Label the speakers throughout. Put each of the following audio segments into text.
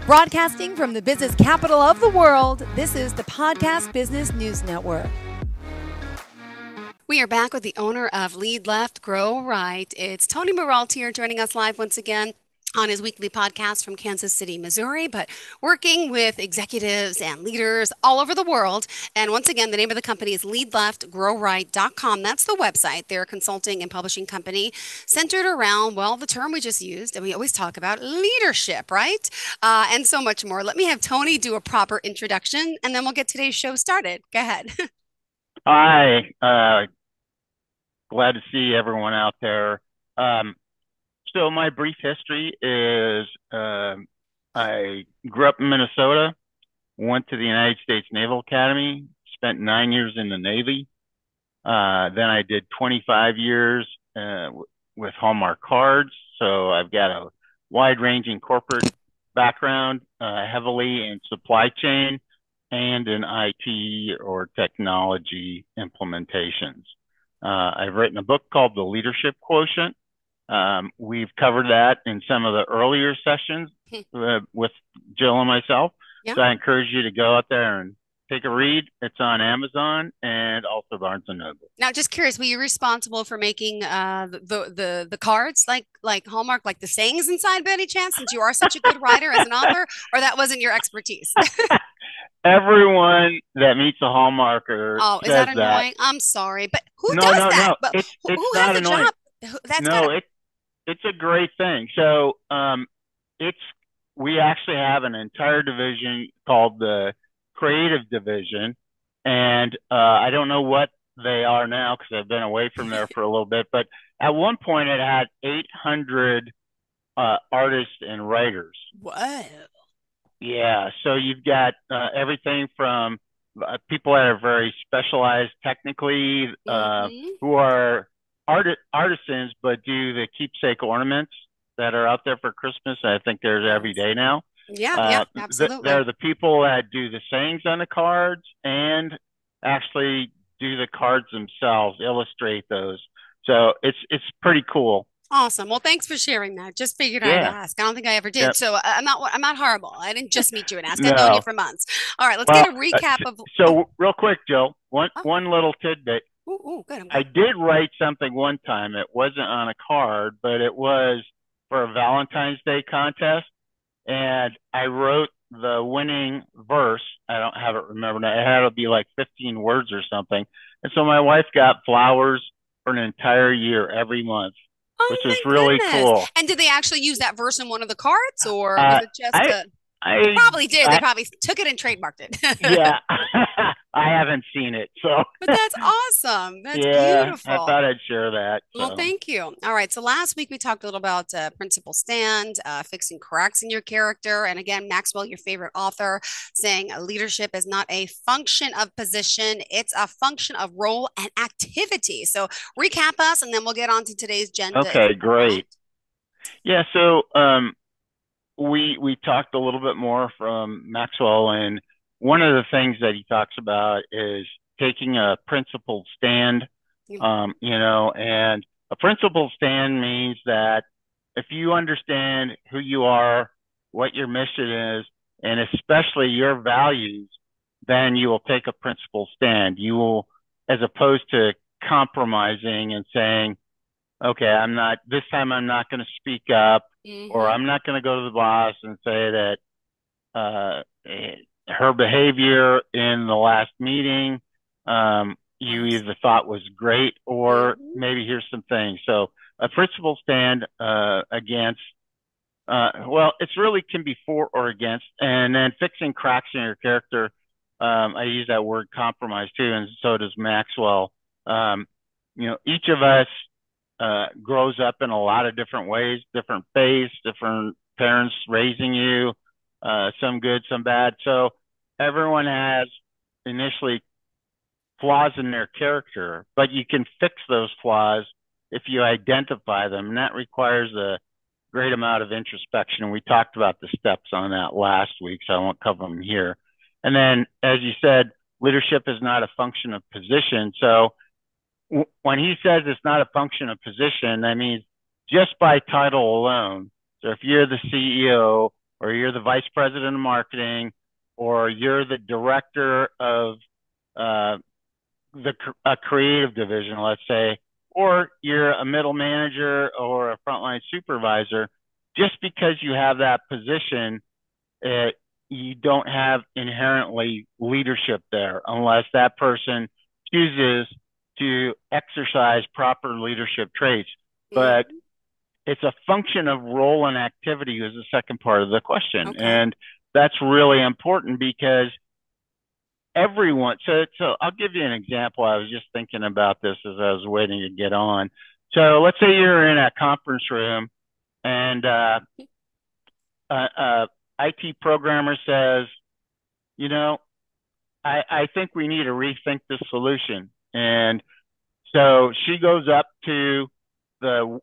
Speaker 1: Broadcasting from the business capital of the world, this is the Podcast Business News Network. We are back with the owner of Lead Left, Grow Right. It's Tony Marolt here joining us live once again on his weekly podcast from Kansas City, Missouri, but working with executives and leaders all over the world. And once again, the name of the company is leadleftgrowright.com. That's the website. They're a consulting and publishing company centered around, well, the term we just used, and we always talk about leadership, right? And so much more. Let me have Tony do a proper introduction, and then we'll get today's show started. Go ahead.
Speaker 2: Hi. Glad to see everyone out there. So my brief history is I grew up in Minnesota, went to the United States Naval Academy, spent 9 years in the Navy. Then I did 25 years with Hallmark cards. So I've got a wide-ranging corporate background, heavily in supply chain and in IT or technology implementations. I've written a book called The Leadership Quotient. We've covered that in some of the earlier sessions with Jill and myself. Yeah. So I encourage you to go out there and take a read. It's on Amazon and also Barnes & Noble.
Speaker 1: Now, just curious, were you responsible for making the cards like Hallmark, like the sayings inside by any chance, since you are such a good writer as an author, or that wasn't your expertise?
Speaker 2: Everyone that meets a Hallmarker
Speaker 1: is that annoying? I'm sorry, but who does that?
Speaker 2: No,
Speaker 1: but
Speaker 2: it's
Speaker 1: who
Speaker 2: not
Speaker 1: has a
Speaker 2: annoying.
Speaker 1: job? That's
Speaker 2: it's a great thing. So we actually have an entire division called the Creative Division, and I don't know what they are now because I've been away from there for a little bit. But at one point, it had 800 artists and writers.
Speaker 1: Wow.
Speaker 2: Yeah, so you've got everything from people that are very specialized technically, who are artisans, but do the keepsake ornaments that are out there for Christmas. I think there's every day now.
Speaker 1: Yeah, absolutely.
Speaker 2: They're the people that do the sayings on the cards and actually do the cards themselves, illustrate those. So it's pretty cool.
Speaker 1: Awesome. Well, thanks for sharing that. Just figured I'd ask. I don't think I ever did. Yep. So I'm not horrible. I didn't just meet you and ask. I've known you for months. All right, let's get a recap of.
Speaker 2: So real quick, Jill, one little tidbit.
Speaker 1: Ooh, good.
Speaker 2: I did write something one time. It wasn't on a card, but it was for a Valentine's Day contest. And I wrote the winning verse. I don't have it remembered. It had to be like 15 words or something. And so my wife got flowers for an entire year every month. Which is really cool.
Speaker 1: And did they actually use that verse in one of the cards, or was it just they probably did. They probably took it and trademarked it.
Speaker 2: Yeah. I haven't seen it.
Speaker 1: But that's awesome. That's beautiful.
Speaker 2: I thought I'd share that.
Speaker 1: Well, thank you. All right. So last week we talked a little about principal stand, fixing cracks in your character. And again, Maxwell, your favorite author, saying leadership is not a function of position. It's a function of role and activity. So recap us, and then we'll get on to today's agenda.
Speaker 2: Okay, great. Yeah. So we talked a little bit more from Maxwell, and one of the things that he talks about is taking a principled stand, and a principled stand means that if you understand who you are, what your mission is, and especially your values, then you will take a principled stand. You will, as opposed to compromising and saying, okay, this time I'm not going to speak up, or I'm not going to go to the boss and say that, her behavior in the last meeting, you either thought was great or maybe here's some things. So a principled stand against, it's really can be for or against. And then fixing cracks in your character, I use that word compromise too, and so does Maxwell. Each of us grows up in a lot of different ways, different phase, different parents raising you, some good, some bad. So everyone has initially flaws in their character, but you can fix those flaws if you identify them. And that requires a great amount of introspection. And we talked about the steps on that last week, so I won't cover them here. And then, as you said, leadership is not a function of position. So when he says it's not a function of position, that means just by title alone. So if you're the CEO or you're the vice president of marketing, or you're the director of uh, the a creative division, let's say, or you're a middle manager or a frontline supervisor, just because you have that position, uh, you don't have inherently leadership there unless that person chooses to exercise proper leadership traits. But
Speaker 1: Mm-hmm.
Speaker 2: it's a function of role and activity is the second part of the question.
Speaker 1: Okay.
Speaker 2: And that's really important because so I'll give you an example. I was just thinking about this as I was waiting to get on. So let's say you're in a conference room and a IT programmer says, you know, I think we need to rethink this solution. And so she goes up to the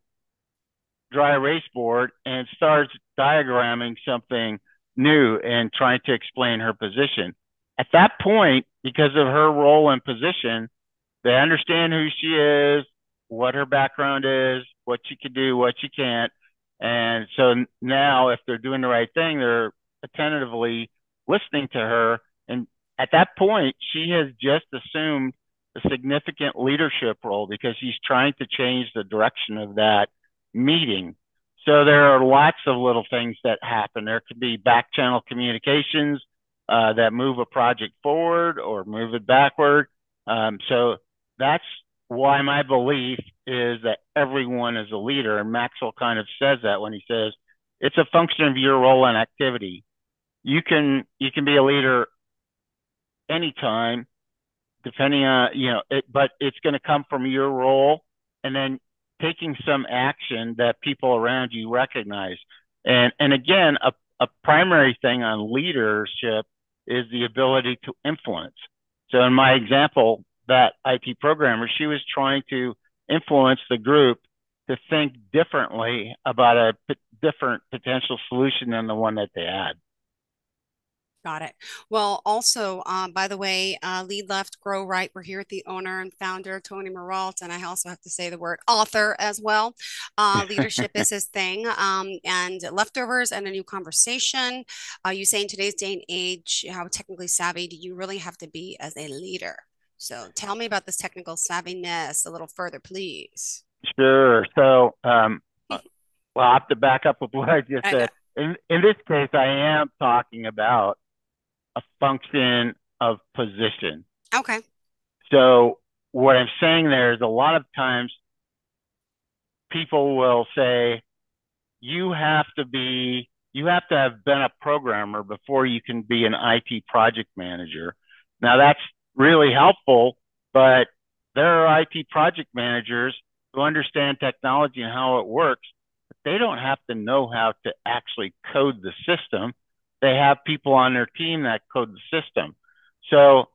Speaker 2: dry erase board and starts diagramming something new and trying to explain her position. At that point, because of her role and position, they understand who she is, what her background is, what she can do, what she can't. And so now, if they're doing the right thing, they're attentively listening to her. And at that point, she has just assumed a significant leadership role because she's trying to change the direction of that meeting. So there are lots of little things that happen. There could be back channel communications that move a project forward or move it backward. So that's why my belief is that everyone is a leader. And Maxwell kind of says that when he says it's a function of your role and activity. You can be a leader anytime, depending on but it's going to come from your role, and then taking some action that people around you recognize. And again, a primary thing on leadership is the ability to influence. So in my example, that IT programmer, she was trying to influence the group to think differently about a different potential solution than the one that they had.
Speaker 1: Got it. Well, also, by the way, lead left, grow right. We're here with the owner and founder, Tony Marolt, and I also have to say the word author as well. Leadership is his thing, and leftovers and a new conversation. You say in today's day and age, how technically savvy do you really have to be as a leader? So tell me about this technical savviness a little further, please.
Speaker 2: Sure. So, well, I have to back up with what I just
Speaker 1: I know.
Speaker 2: said. In this case, I am talking about a function of position.
Speaker 1: Okay.
Speaker 2: So what I'm saying there is a lot of times people will say you have to have been a programmer before you can be an IT project manager. Now that's really helpful, but there are IT project managers who understand technology and how it works, but they don't have to know how to actually code the system. They have people on their team that code the system. So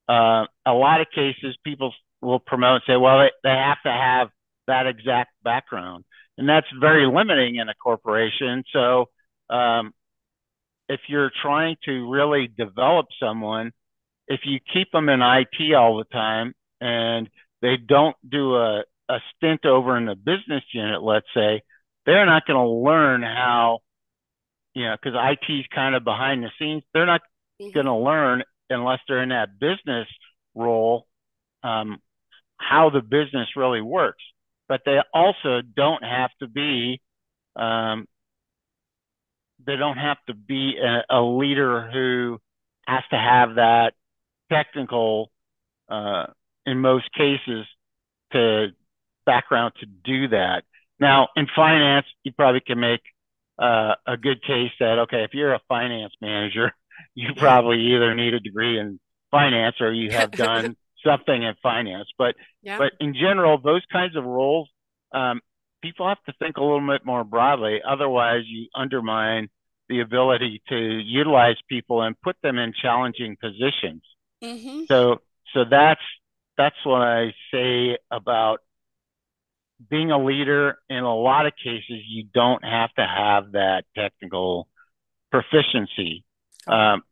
Speaker 2: a lot of cases, people will promote and say, well, they have to have that exact background. And that's very limiting in a corporation. So um, if you're trying to really develop someone, if you keep them in IT all the time and they don't do a stint over in the business unit, let's say, they're not going to learn how, because IT is kind of behind the scenes. They're not going
Speaker 1: Hmm.
Speaker 2: to learn unless they're in that business role, um, how the business really works. But um, they don't have to be a leader who has to have that technical, uh, in most cases, to background to do that. Now, in finance, you probably can make a good case that, okay, if you're a finance manager, you probably either need a degree in finance or you have done something in finance. But
Speaker 1: Yeah.
Speaker 2: but in general, those kinds of roles, um, people have to think a little bit more broadly. Otherwise, you undermine the ability to utilize people and put them in challenging positions.
Speaker 1: Hmm.
Speaker 2: So so that's what I say about being a leader. In a lot of cases, you don't have to have that technical proficiency.
Speaker 1: Got it.
Speaker 2: Um,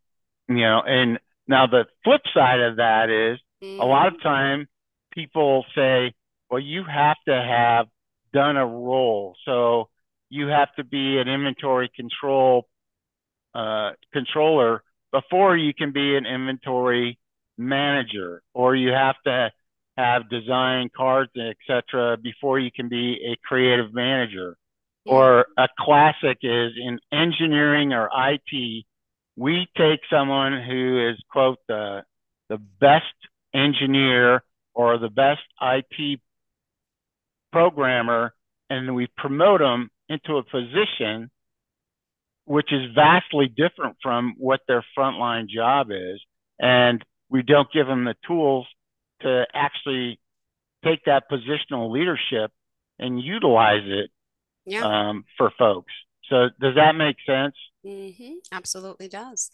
Speaker 2: and now the flip side of that is a lot of
Speaker 1: Hmm.
Speaker 2: time people say, well, you have to have done a role. So you have to be an inventory control controller before you can be an inventory manager, or you have to have design cards, etc., before you can be a creative manager.
Speaker 1: Mm,
Speaker 2: Or a classic is in engineering or IT, we take someone who is, quote, the best engineer or the best IT programmer, and we promote them into a position which is vastly different from what their frontline job is. And we don't give them the tools to actually take that positional leadership and utilize it
Speaker 1: yeah.
Speaker 2: for folks. So does that make sense?
Speaker 1: Absolutely does.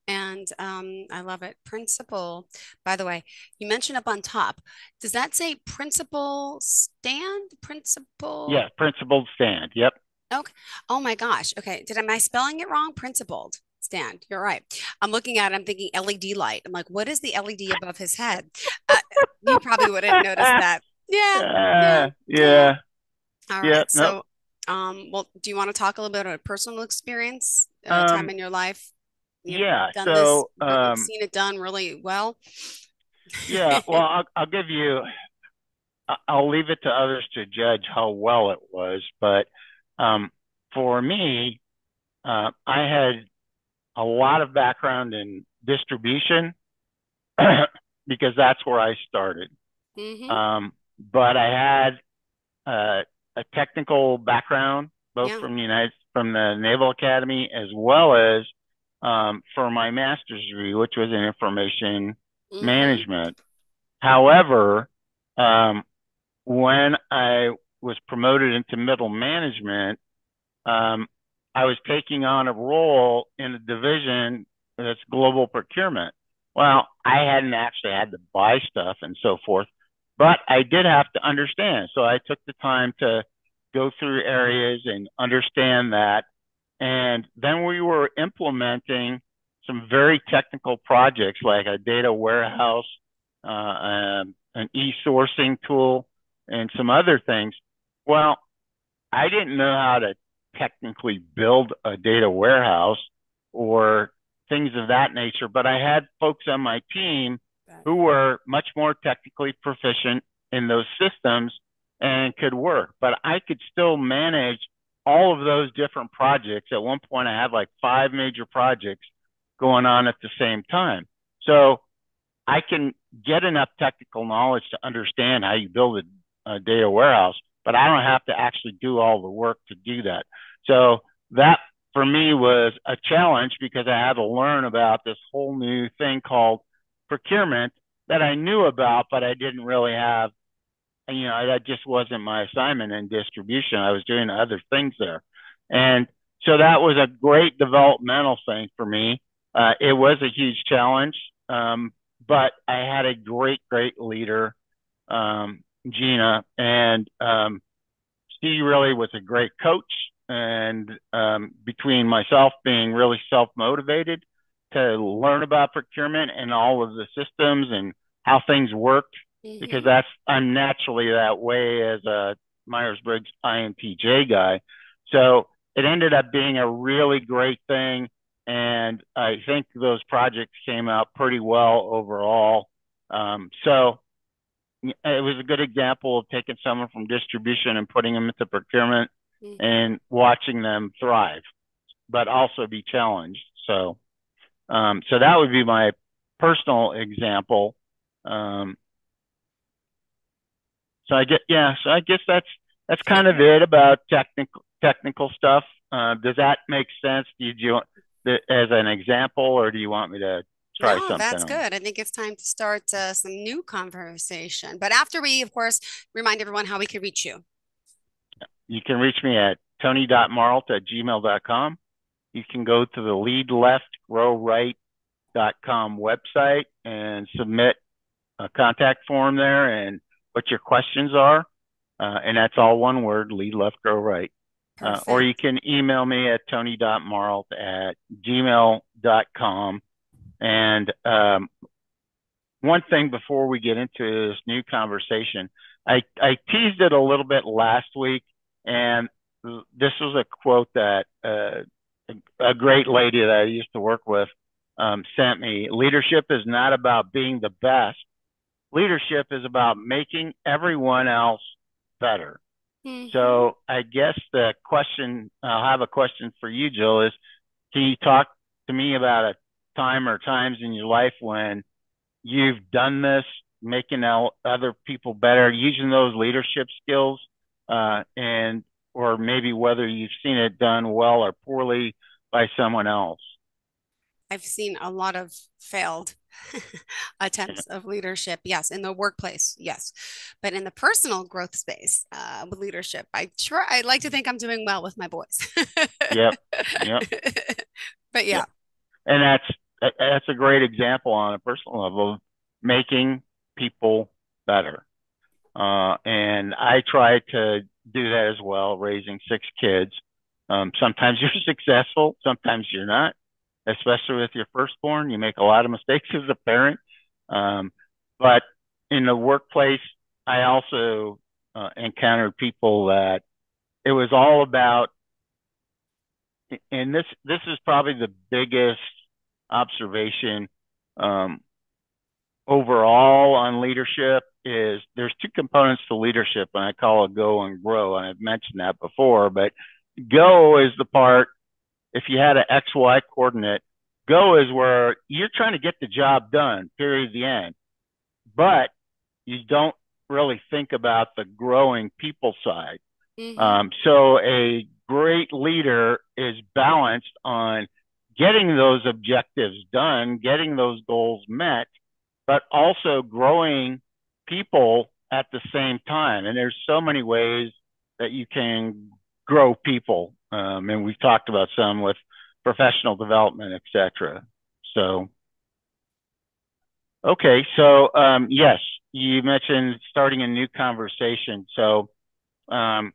Speaker 1: And I love it. Principal, by the way, you mentioned up on top. Does that say principal stand? Principal?
Speaker 2: Yeah, principled stand. Yep.
Speaker 1: Okay. Oh my gosh. Okay. Am I spelling it wrong? Principled stand. You're right. I'm looking at it. I'm thinking LED light. I'm like, what is the LED above his head? Uh, you probably wouldn't notice that. Yeah. Yeah. Yeah.
Speaker 2: Yeah.
Speaker 1: All
Speaker 2: Yeah.
Speaker 1: right.
Speaker 2: No.
Speaker 1: So, well, do you want to talk a little bit about a personal experience, time
Speaker 2: Um,
Speaker 1: in your life? You've
Speaker 2: yeah.
Speaker 1: done this,
Speaker 2: So,
Speaker 1: seen it done really well.
Speaker 2: yeah. Well, I'll give you. I'll leave it to others to judge how well it was. But um, for me, I had a lot of background in distribution because that's where I started.
Speaker 1: Mm-hmm.
Speaker 2: But I had uh, a technical background, both
Speaker 1: Yeah.
Speaker 2: from the Naval Academy as well as for my master's degree, which was in information
Speaker 1: Mm-hmm.
Speaker 2: management. However, um, when I was promoted into middle management, um, I was taking on a role in a division that's global procurement. Well, I hadn't actually had to buy stuff and so forth, but I did have to understand. So I took the time to go through areas and understand that. And then we were implementing some very technical projects like a data warehouse, an e-sourcing tool, and some other things. Well, I didn't know how to technically build a data warehouse or things of that nature, but I had folks on my team who were much more technically proficient in those systems and could work. But I could still manage all of those different projects. At one point, I had like 5 major projects going on at the same time. So I can get enough technical knowledge to understand how you build a data warehouse, but I don't have to actually do all the work to do that. So that for me was a challenge because I had to learn about this whole new thing called procurement that I knew about, but I didn't really have, that just wasn't my assignment in distribution. I was doing other things there. And so that was a great developmental thing for me. It was a huge challenge, but I had a great leader, Gina, and she really was a great coach. And between myself being really self motivated to learn about procurement and all of the systems and how things worked, because
Speaker 1: Mm-hmm.
Speaker 2: I'm naturally that way as a Myers Briggs INTJ guy. So it ended up being a really great thing. And I think those projects came out pretty well overall. So it was a good example of taking someone from distribution and putting them into procurement
Speaker 1: Mm-hmm.
Speaker 2: and watching them thrive, but also be challenged. So that would be my personal example. Um, so I guess that's kind of it about technical stuff. Does that make sense? Did you as an example, or do you want me to try
Speaker 1: No,
Speaker 2: something
Speaker 1: that's
Speaker 2: else?
Speaker 1: good. I think it's time to start some new conversation. But after we, of course, remind everyone how we can reach you.
Speaker 2: You can reach me at tony.marlt@gmail.com. You can go to the leadleftgrowright.com website and submit a contact form there and what your questions are. And that's all one word, lead left, grow right. Or you
Speaker 1: Perfect.
Speaker 2: can email me at tony.marlt@gmail.com. And one thing before we get into this new conversation, I teased it a little bit last week, and this was a quote that a great lady that I used to work with sent me. Leadership is not about being the best. Leadership is about making everyone else better.
Speaker 1: Hmm.
Speaker 2: So I guess the question I'll have a question for you, Jill, is can you talk to me about a time or times in your life when you've done this, making other people better, using those leadership skills, and or maybe whether you've seen it done well or poorly by someone else?
Speaker 1: I've seen a lot of failed attempts of leadership. Yes, in the workplace, yes, but in the personal growth space with leadership, I like to think I'm doing well with my boys.
Speaker 2: Yep, yep,
Speaker 1: But
Speaker 2: yep.
Speaker 1: yeah.
Speaker 2: And that's a great example on a personal level of making people better. And I try to do that as well, raising six kids. Sometimes you're successful, sometimes you're not, especially with your firstborn. You make a lot of mistakes as a parent. Um, but in the workplace, I also encountered people that it was all about, and this is probably the biggest observation um, overall on leadership is there's two components to leadership, and I call it go and grow. And I've mentioned that before, but go is the part, if you had an XY coordinate, go is where you're trying to get the job done, period, the end. But you don't really think about the growing people side.
Speaker 1: Hmm.
Speaker 2: So a great leader is balanced on getting those objectives done, getting those goals met, but also growing people at the same time. And there's so many ways that you can grow people. And we've talked about some with professional development, et cetera. So, okay. So, yes, you mentioned starting a new conversation. So, um,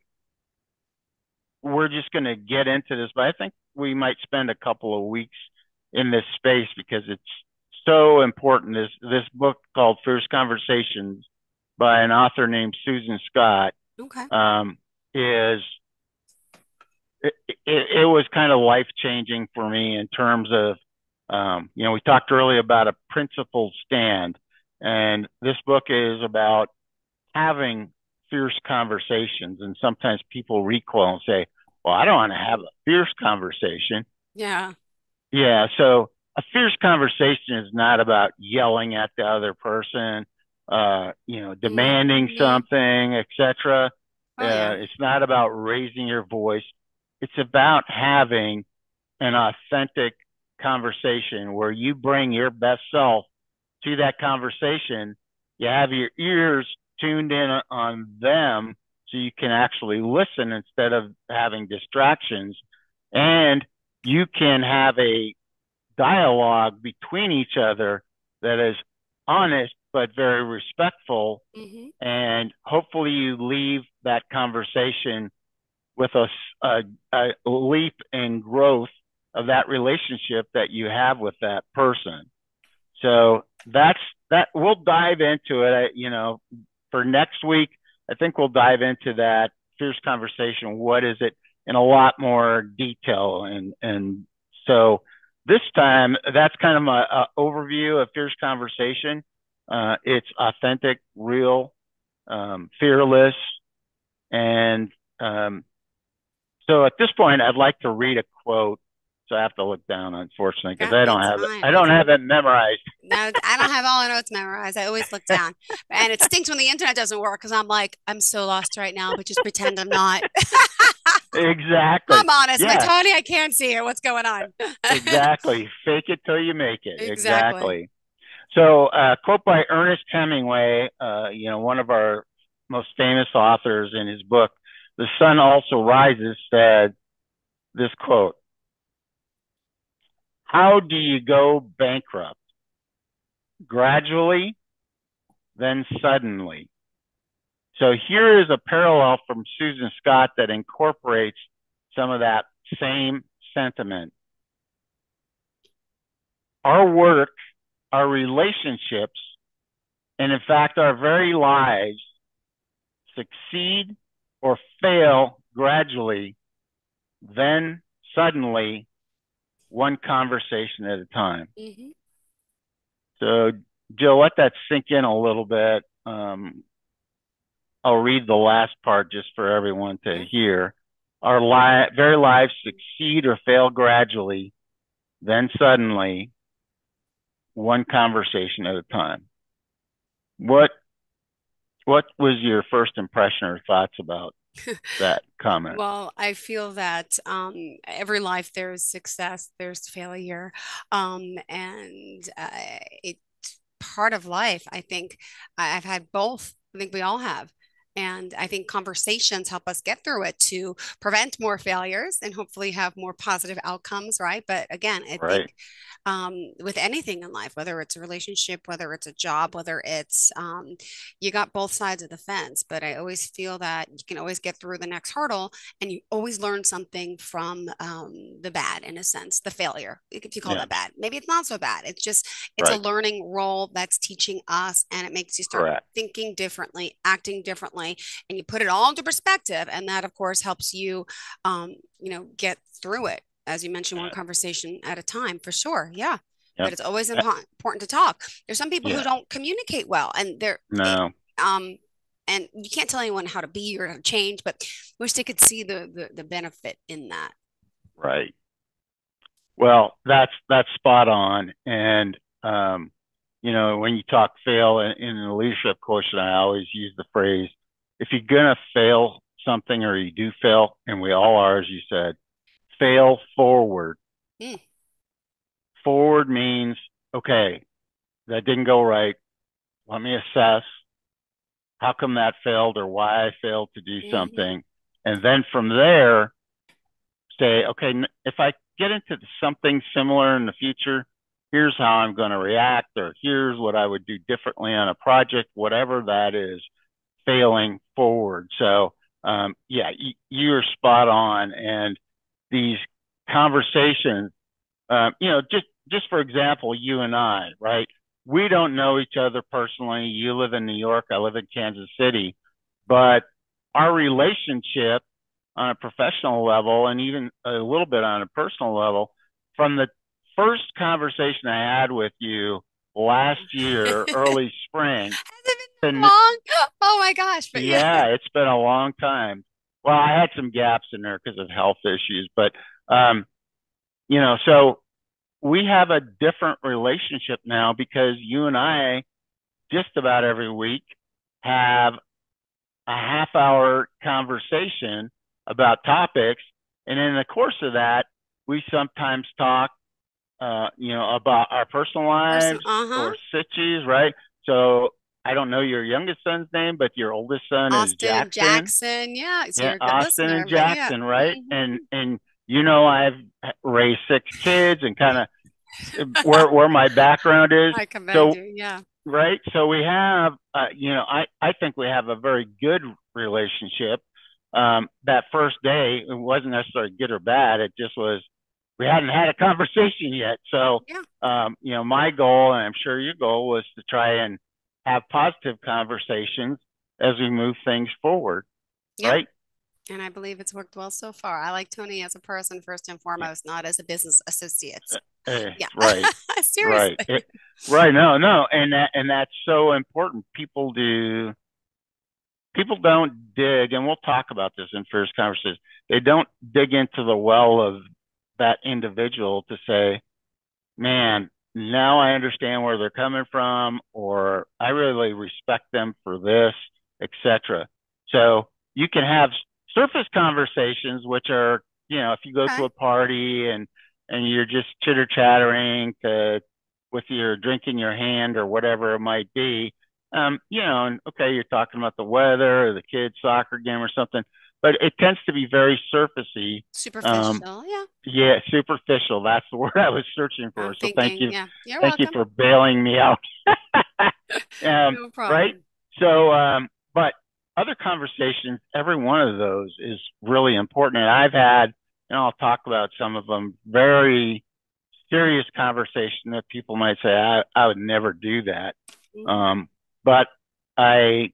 Speaker 2: we're just going to get into this, but I think we might spend a couple of weeks in this space because it's so important. This book called Fierce Conversations by an author named Susan Scott
Speaker 1: Okay.
Speaker 2: um, is it was kind of life changing for me in terms of we talked earlier about a principled stand, and this book is about having fierce conversations. And sometimes people recoil and say, well, I don't want to have a fierce conversation.
Speaker 1: Yeah.
Speaker 2: Yeah. So a fierce conversation is not about yelling at the other person, demanding
Speaker 1: Hmm.
Speaker 2: something, etc.
Speaker 1: Oh yeah.
Speaker 2: It's not about raising your voice. It's about having an authentic conversation where you bring your best self to that conversation. You have your ears tuned in on them so you can actually listen instead of having distractions. And you can have a dialogue between each other that is honest but very respectful.
Speaker 1: Hmm.
Speaker 2: And hopefully, you leave that conversation with a, a leap in growth of that relationship that you have with that person. So that's that. We'll dive into it. For next week, I think we'll dive into that fierce conversation. What is it in a lot more detail, and so this time that's kind of my overview of fierce conversation. It's authentic, real, fearless, and um, so at this point, I'd like to read a quote. So I have to look down, unfortunately, because
Speaker 1: Yeah, it's
Speaker 2: I
Speaker 1: fine.
Speaker 2: don't have it memorized.
Speaker 1: No, I don't have all the notes memorized. I always look down. And it stinks when the internet doesn't work because I'm like, I'm so lost right now, but just pretend I'm not.
Speaker 2: Exactly.
Speaker 1: I'm honest, but
Speaker 2: Yeah,
Speaker 1: Tony, I can't see it. What's going on?
Speaker 2: exactly. Fake it till you make it.
Speaker 1: Exactly.
Speaker 2: Exactly. So, quote by Ernest Hemingway, one of our most famous authors in his book, The Sun Also Rises, said this quote: how do you go bankrupt? Gradually, then suddenly. So here is a parallel from Susan Scott that incorporates some of that same sentiment. Our work, our relationships, and in fact, our very lives succeed or fail gradually, then suddenly, one conversation at a time.
Speaker 1: Hmm.
Speaker 2: So, Jill, let that sink in a little bit. I'll read the last part just for everyone to
Speaker 1: Yeah.
Speaker 2: hear. Our very lives succeed or fail gradually, then suddenly, one conversation at a time. What what was your first impression or thoughts about that comment?
Speaker 1: Well, I feel that every life there's success, there's failure, and it's part of life. I think I've had both. I think we all have. And I think conversations help us get through it to prevent more failures and hopefully have more positive outcomes, right? But again, I think
Speaker 2: Right?
Speaker 1: with anything in life, whether it's a relationship, whether it's a job, whether it's you got both sides of the fence. But I always feel that you can always get through the next hurdle, and you always learn something from the bad, in a sense, the failure, if you call
Speaker 2: Yeah.
Speaker 1: that bad. Maybe it's not so bad. It's a
Speaker 2: Right.
Speaker 1: learning role that's teaching us, and it makes you start
Speaker 2: Correct.
Speaker 1: thinking differently, acting differently, and you put it all into perspective. And that, of course, helps you, get through it. As you mentioned, one conversation at a time, for sure. Yeah.
Speaker 2: Yep.
Speaker 1: But it's always
Speaker 2: Uh,
Speaker 1: important to talk. There's some people who
Speaker 2: Yeah.
Speaker 1: don't communicate well, and
Speaker 2: No.
Speaker 1: um, and you can't tell anyone how to be or how to change, but wish they could see the benefit in that.
Speaker 2: Right. Well, that's spot on. And when you talk fail in the leadership quotient, I always use the phrase, if you're gonna fail something or you do fail, and we all are, as you said, fail forward.
Speaker 1: Mm,
Speaker 2: Forward means, okay, that didn't go right. Let me assess how come that failed or why I failed to do
Speaker 1: hmm.
Speaker 2: something. And then from there, say, okay, if I get into something similar in the future, here's how I'm going to react, or here's what I would do differently on a project, whatever that is, failing forward. So, yeah, you're spot on. And these conversations, just for example, you and I, right? We don't know each other personally. You live in New York, I live in Kansas City, but our relationship on a professional level and even a little bit on a personal level, from the first conversation I had with you last
Speaker 1: Has
Speaker 2: year,
Speaker 1: it
Speaker 2: early spring,
Speaker 1: been that
Speaker 2: and
Speaker 1: long? Oh my gosh! But yeah,
Speaker 2: yeah, it's been a long time. Well, I had some gaps in there because of health issues, but um, so we have a different relationship now because you and I just about every week have a half hour conversation about topics. And in the course of that, we sometimes talk, about our personal
Speaker 1: person.
Speaker 2: lives
Speaker 1: Uh-huh.
Speaker 2: or situations, right? So I don't know your youngest son's name, but your oldest son is
Speaker 1: Austin and
Speaker 2: Jackson.
Speaker 1: Jackson. Yeah, so
Speaker 2: Yeah,
Speaker 1: you're a good
Speaker 2: Austin and
Speaker 1: listener. But yeah.
Speaker 2: Jackson, right?
Speaker 1: Hmm.
Speaker 2: And I've raised six kids and kind of where my background is.
Speaker 1: I commend
Speaker 2: So
Speaker 1: you. Yeah.
Speaker 2: right, so we have, I think we have a very good relationship. That first day, it wasn't necessarily good or bad. It just was we hadn't had a conversation yet. So,
Speaker 1: Yeah.
Speaker 2: my goal, and I'm sure your goal, was to try and have positive conversations as we move things forward.
Speaker 1: Yeah.
Speaker 2: Right?
Speaker 1: And I believe it's worked well so far. I like Tony as a person first and
Speaker 2: Yeah.
Speaker 1: foremost, not as a business associate. Yeah.
Speaker 2: Right. Right.
Speaker 1: Seriously.
Speaker 2: Right. No, no. And that's so important. People don't dig, and we'll talk about this in first conversations. They don't dig into the well of that individual to say, man, now I understand where they're coming from, or I really respect them for this, etc. So you can have surface conversations, which are, if you go to
Speaker 1: Okay.
Speaker 2: a party and you're just chitter chattering to with your drink in your hand or whatever it might be, and okay, you're talking about the weather or the kids' soccer game or something, but it tends to be very surfacey. Um,
Speaker 1: Superficial. Yeah.
Speaker 2: yeah, superficial. That's the word I was searching
Speaker 1: I'm
Speaker 2: for. So
Speaker 1: thinking, yeah. You're
Speaker 2: thank you
Speaker 1: welcome.
Speaker 2: for bailing me out.
Speaker 1: No
Speaker 2: Right.
Speaker 1: problem.
Speaker 2: So, but other conversations, every one of those is really important. And I've had, and I'll talk about some of them, very serious conversation that people might say, I would never do that.
Speaker 1: Hmm.
Speaker 2: Um, but I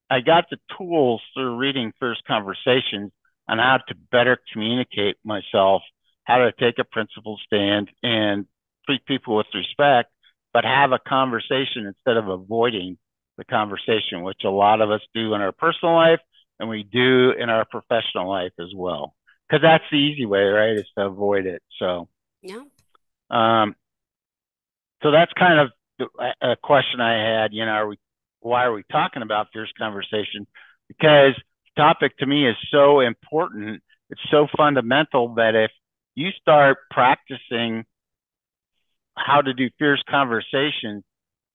Speaker 2: I got the tools through reading First Conversations on how to better communicate myself how to take a principled stand and treat people with respect, but have a conversation instead of avoiding the conversation, which a lot of us do in our personal life and we do in our professional life as well. Because that's the easy way, right? Is to avoid it. So,
Speaker 1: Yeah.
Speaker 2: um, so that's kind of a question I had. Why are we talking about fierce conversation? Because the topic to me is so important. It's so fundamental that if you start practicing how to do fierce conversation,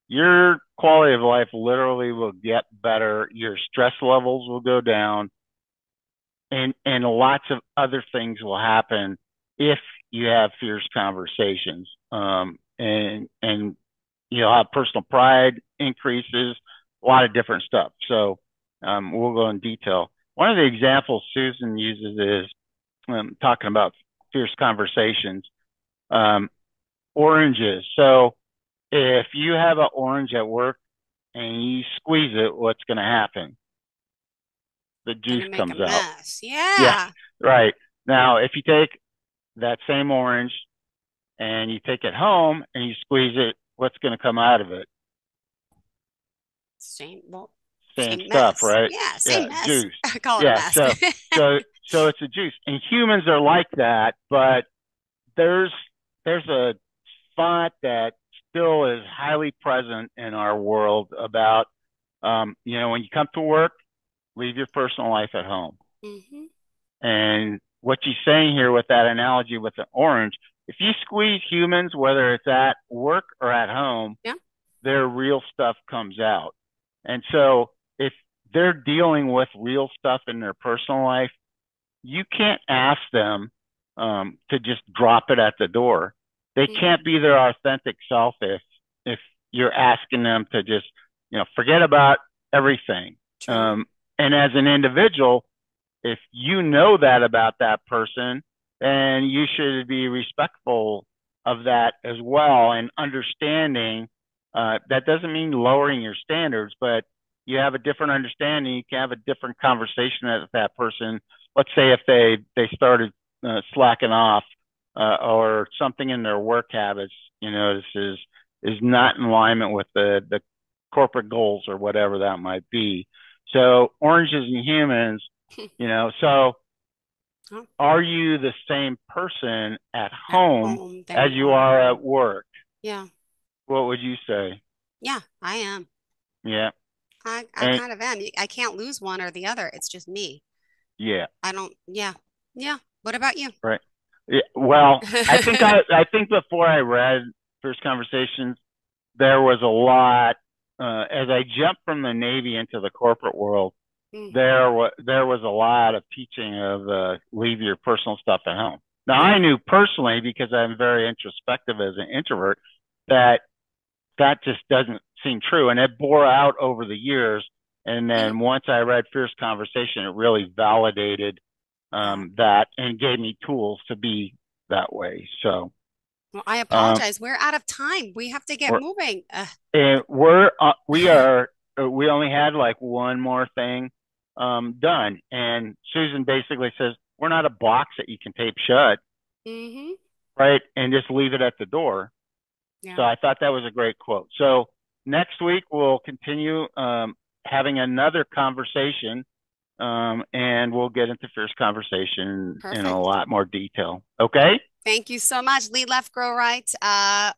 Speaker 2: your quality of life literally will get better. Your stress levels will go down, and lots of other things will happen if you have fierce conversations. And you'll have personal pride increases, a lot of different stuff. So we'll go in detail. One of the examples Susan uses is talking about fierce conversations. Oranges. So if you have an orange at work and you squeeze it, what's going to happen? The
Speaker 1: Gonna
Speaker 2: juice
Speaker 1: make a
Speaker 2: comes out.
Speaker 1: mess.
Speaker 2: Yeah,
Speaker 1: Yeah.
Speaker 2: right. Now, if you take that same orange and you take it home and you squeeze it, what's going to come out of it?
Speaker 1: Same, well,
Speaker 2: Same
Speaker 1: same
Speaker 2: stuff,
Speaker 1: mess.
Speaker 2: right?
Speaker 1: Yeah,
Speaker 2: Yeah,
Speaker 1: same mess.
Speaker 2: juice.
Speaker 1: I call it a
Speaker 2: Yeah,
Speaker 1: mess.
Speaker 2: so it's a juice. And humans are like that, but there's there's a thought that still is highly present in our world about when you come to work, leave your personal life at home.
Speaker 1: Hmm.
Speaker 2: And what she's saying here with that analogy with the orange, if you squeeze humans, whether it's at work or at home,
Speaker 1: Yeah.
Speaker 2: their real stuff comes out. And so if they're dealing with real stuff in their personal life, you can't ask them to just drop it at the door. They
Speaker 1: Hmm.
Speaker 2: can't be their authentic self if you're asking them to just forget about everything.
Speaker 1: True.
Speaker 2: And as an individual, if you know that about that person, then you should be respectful of that as well and understanding. That doesn't mean lowering your standards, but you have a different understanding. You can have a different conversation with that person. Let's say if they started slacking off or something in their work habits, this is not in alignment with the corporate goals or whatever that might be. So oranges and humans, so
Speaker 1: Oh,
Speaker 2: are you the same person at
Speaker 1: at
Speaker 2: home
Speaker 1: home than
Speaker 2: as
Speaker 1: you
Speaker 2: you
Speaker 1: are at
Speaker 2: are
Speaker 1: work.
Speaker 2: at work?
Speaker 1: Yeah.
Speaker 2: What would you say?
Speaker 1: Yeah, I am.
Speaker 2: Yeah.
Speaker 1: I
Speaker 2: And
Speaker 1: kind of am. I can't lose one or the other. It's just me.
Speaker 2: yeah,
Speaker 1: I don't, yeah. Yeah. What about you?
Speaker 2: right. Yeah, well, I think before I read First Conversations, there was a lot as I jumped from the Navy into the corporate world,
Speaker 1: Mm,
Speaker 2: there was a lot of teaching of leave your personal stuff at home. Now
Speaker 1: yeah.
Speaker 2: I knew personally because I'm very introspective as an introvert that that just doesn't seem true, and it bore out over the years. And
Speaker 1: Mhm.
Speaker 2: then once I read Fierce Conversation, it really validated
Speaker 1: Yeah.
Speaker 2: that and gave me tools to be that way. So
Speaker 1: Well, I
Speaker 2: um,
Speaker 1: apologize. We're out of time. We have to get
Speaker 2: we're
Speaker 1: moving.
Speaker 2: and we only had like one more thing done, and Susan basically says we're not a box that you can tape shut,
Speaker 1: Hmm.
Speaker 2: right, and just leave it at the door. So
Speaker 1: Yeah.
Speaker 2: I thought that was a great quote. So next week we'll continue having another conversation, and we'll get into Fierce Conversation in a
Speaker 1: Perfect.
Speaker 2: lot more detail. Okay.
Speaker 1: Thank you so much. Lead Left, Grow Right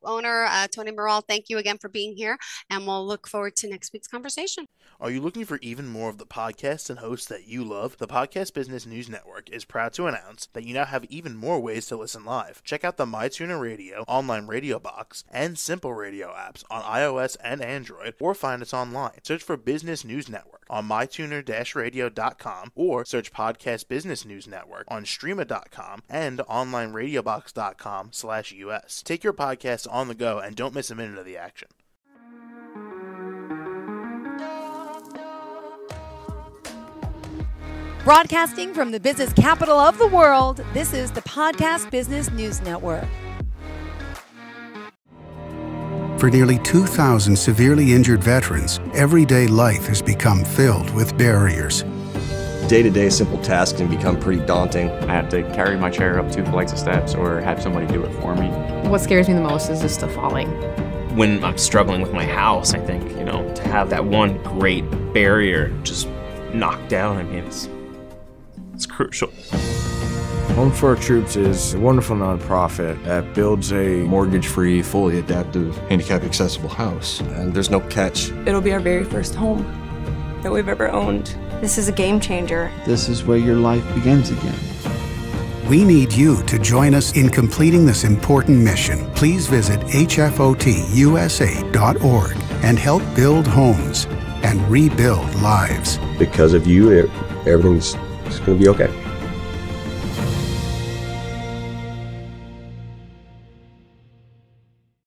Speaker 1: owner Tony Marolt, thank you again for being here. And we'll look forward to next week's conversation.
Speaker 3: Are you looking for even more of the podcasts and hosts that you love? The Podcast Business News Network is proud to announce that you now have even more ways to listen live. Check out the MyTuner Radio, online radio box, and Simple Radio apps on iOS and Android, or find us online. Search for Business News Network on mytuner-radio.com or search Podcast Business News Network on streama.com and onlineradiobox.com/US. Take your podcast on the go and don't miss a minute of the action.
Speaker 4: Broadcasting from the business capital of the world, this is the Podcast Business News Network.
Speaker 5: For nearly 2,000 severely injured veterans, everyday life has become filled with barriers.
Speaker 6: day-to-day simple tasks can become pretty daunting.
Speaker 7: I have to carry my chair up 2 flights of steps or have somebody do it for me.
Speaker 8: What scares me the most is just the falling.
Speaker 9: When I'm struggling with my house, I think, to have that one great barrier just knocked down, I mean, it's crucial.
Speaker 10: Home for Our Troops is a wonderful nonprofit that builds a
Speaker 11: mortgage-free, fully adaptive, handicap-accessible house.
Speaker 6: And there's no catch.
Speaker 12: It'll be our very first home that we've ever owned. This is a game changer.
Speaker 13: This is where your life begins again.
Speaker 5: We need you to join us in completing this important mission. Please visit hfotusa.org and help build homes and rebuild lives.
Speaker 6: Because of you, everything's going to be okay.